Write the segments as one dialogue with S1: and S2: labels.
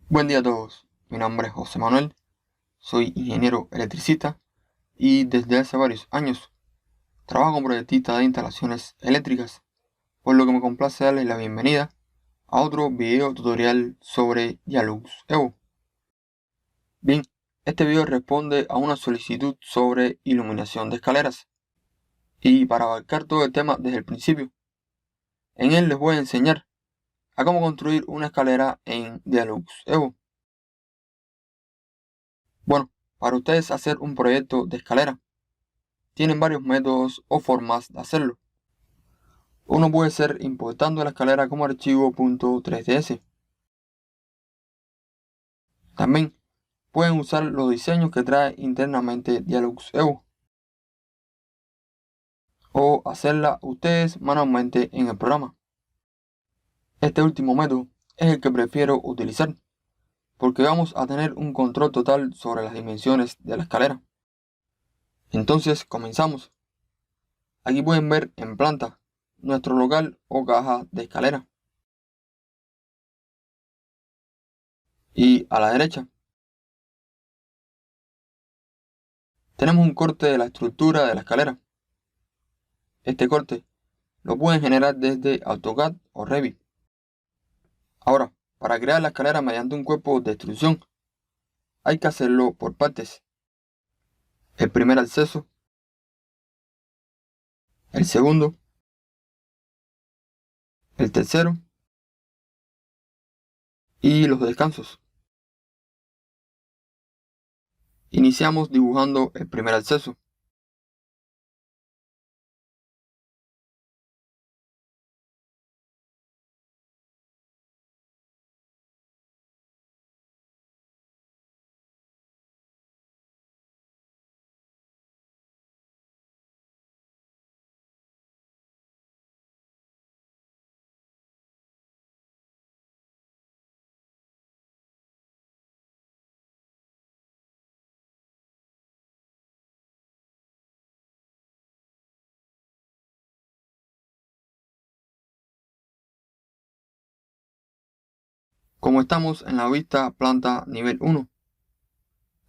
S1: Buen día a todos, mi nombre es José Manuel, soy ingeniero electricista y desde hace varios años trabajo como proyectista de instalaciones eléctricas, por lo que me complace darles la bienvenida a otro video tutorial sobre Dialux Evo. Bien, este video responde a una solicitud sobre iluminación de escaleras y para abarcar todo el tema desde el principio, en él les voy a enseñar a cómo construir una escalera en Dialux Evo. Bueno, para ustedes hacer un proyecto de escalera, tienen varios métodos o formas de hacerlo. Uno puede ser importando la escalera como archivo .3ds. También pueden usar los diseños que trae internamente Dialux Evo o hacerla ustedes manualmente en el programa. Este último método es el que prefiero utilizar porque vamos a tener un control total sobre las dimensiones de la escalera. Entonces comenzamos. Aquí pueden ver en planta nuestro local o caja de escalera. Y a la derecha tenemos un corte de la estructura de la escalera. Este corte lo pueden generar desde AutoCAD o Revit. Ahora, para crear la escalera mediante un cuerpo de extrusión, hay que hacerlo por partes. El primer acceso, el segundo, el tercero y los descansos. Iniciamos dibujando el primer acceso. Como estamos en la vista planta nivel 1,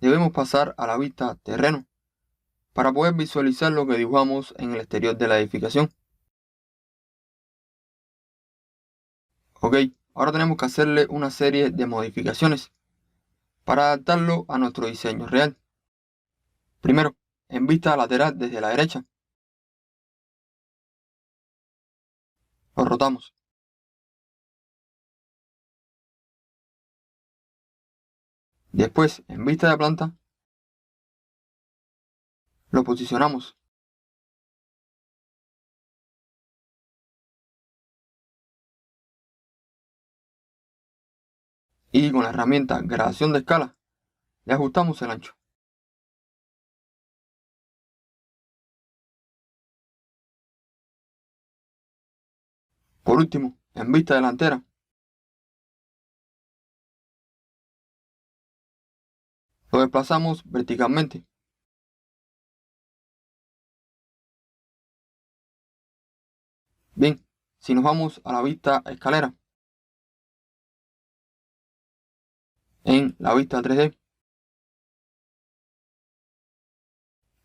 S1: debemos pasar a la vista terreno para poder visualizar lo que dibujamos en el exterior de la edificación. Ok, ahora tenemos que hacerle una serie de modificaciones para adaptarlo a nuestro diseño real. Primero, en vista lateral desde la derecha, lo rotamos. Después, en vista de planta, lo posicionamos. Y con la herramienta gradación de escala, le ajustamos el ancho. Por último, en vista delantera, lo desplazamos verticalmente. Bien, si nos vamos a la vista escalera, en la vista 3D,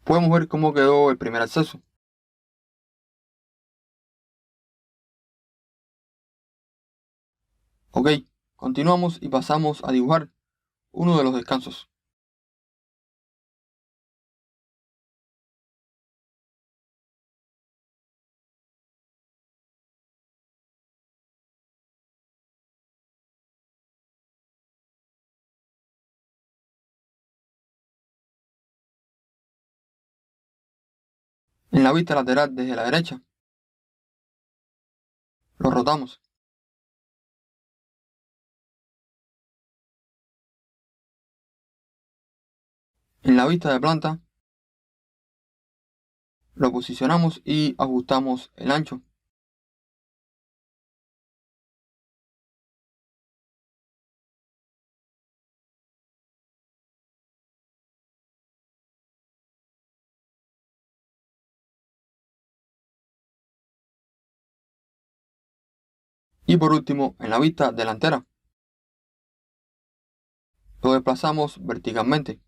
S1: podemos ver cómo quedó el primer acceso. Ok, continuamos y pasamos a dibujar uno de los descansos. En la vista lateral desde la derecha, lo rotamos. En la vista de planta, lo posicionamos y ajustamos el ancho. Y por último, en la vista delantera, lo desplazamos verticalmente.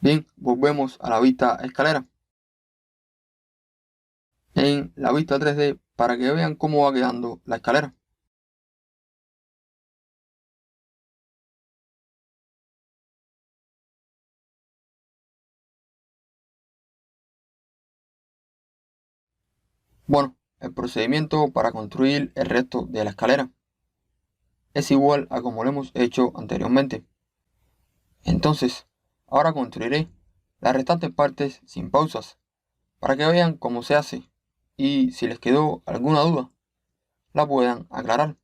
S1: Bien, volvemos a la vista escalera. En la vista 3D para que vean cómo va quedando la escalera. Bueno, el procedimiento para construir el resto de la escalera es igual a como lo hemos hecho anteriormente. Entonces, ahora construiré las restantes partes sin pausas para que vean cómo se hace y si les quedó alguna duda la puedan aclarar.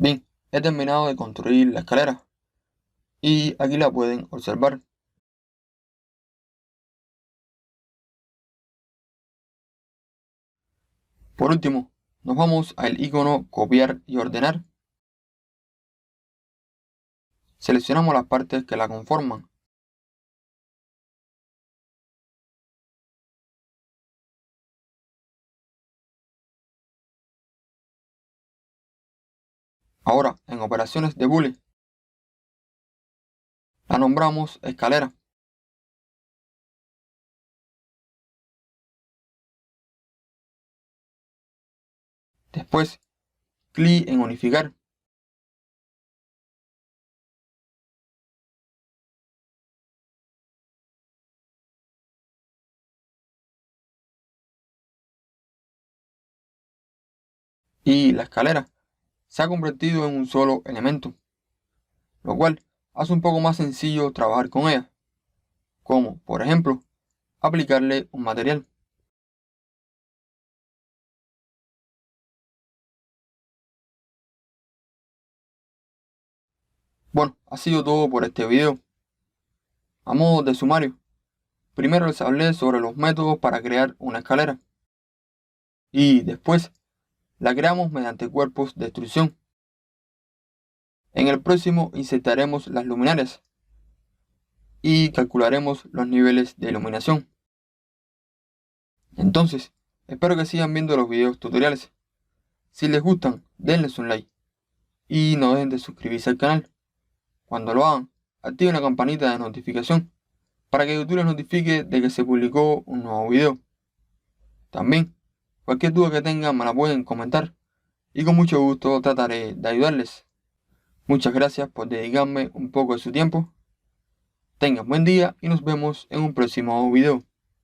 S1: Bien, he terminado de construir la escalera y aquí la pueden observar. Por último, nos vamos al icono copiar y ordenar. Seleccionamos las partes que la conforman. Ahora, en operaciones de boolean, la nombramos escalera. Después, clic en unificar. Y la escalera se ha convertido en un solo elemento, lo cual hace un poco más sencillo trabajar con ella, como por ejemplo aplicarle un material. Bueno, ha sido todo por este video. A modo de sumario, primero les hablé sobre los métodos para crear una escalera y después la creamos mediante cuerpos de extrusión. En el próximo insertaremos las luminarias y calcularemos los niveles de iluminación. Entonces, espero que sigan viendo los videos tutoriales. Si les gustan, denles un like y no dejen de suscribirse al canal. Cuando lo hagan, activen la campanita de notificación para que YouTube les notifique de que se publicó un nuevo video. También, cualquier duda que tengan me la pueden comentar y con mucho gusto trataré de ayudarles. Muchas gracias por dedicarme un poco de su tiempo. Tengan buen día y nos vemos en un próximo video.